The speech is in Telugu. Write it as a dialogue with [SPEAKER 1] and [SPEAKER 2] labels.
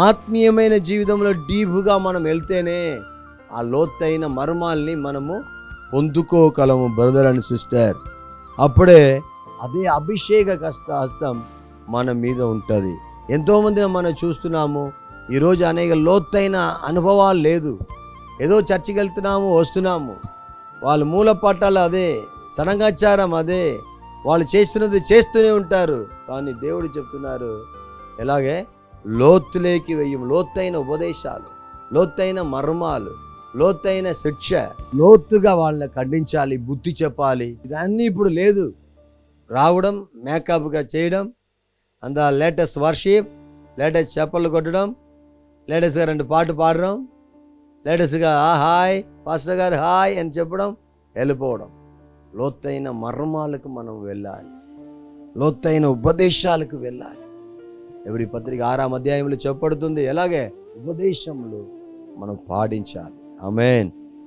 [SPEAKER 1] ఆత్మీయమైన జీవితంలో డీపుగా మనం వెళ్తేనే ఆ లోతైన మర్మాల్ని మనము పొందుకోగలము బ్రదర్ అండ్ సిస్టర్. అప్పుడే అదే అభిషేక హస్తం మన మీద ఉంటుంది. ఎంతోమందిని మనం చూస్తున్నాము ఈరోజు అనేక లోతైన అనుభవాలు లేదు. ఏదో చర్చికి వెళ్తున్నాము, వస్తున్నాము, వాళ్ళ మూల పట్టాలు అదే, సనంగాచారం అదే, వాళ్ళు చేస్తున్నది చేస్తూనే ఉంటారు. కానీ దేవుడు చెప్తున్నారు ఎలాగే లోతులేకి వెయ్యం, లోతైన ఉపదేశాలు, లోతైన మర్మాలు, లోతైన శిక్ష, లోతుగా వాళ్ళని ఖండించాలి, బుద్ధి చెప్పాలి. ఇదన్నీ ఇప్పుడు లేదు. రావడం, మేకప్గా చేయడం, అంత లేటెస్ట్ వర్షిప్, లేటెస్ట్ చెప్పలు కొట్టడం, లేటెస్ట్గా 2 పాటలు పాడడం, లేటెస్ట్గా హాయ్ పాస్టర్ గారు హాయ్ అని చెప్పడం, వెళ్ళిపోవడం. లోతైన మర్మాలకు మనం వెళ్ళాలి, లోతైన ఉపదేశాలకు వెళ్ళాలి. ఎవరి పత్రిక 6వ అధ్యాయంలో చెప్పబడుతుంది ఎలాగే ఉపదేశములు మనం పాటించాలి. ఆమేన్.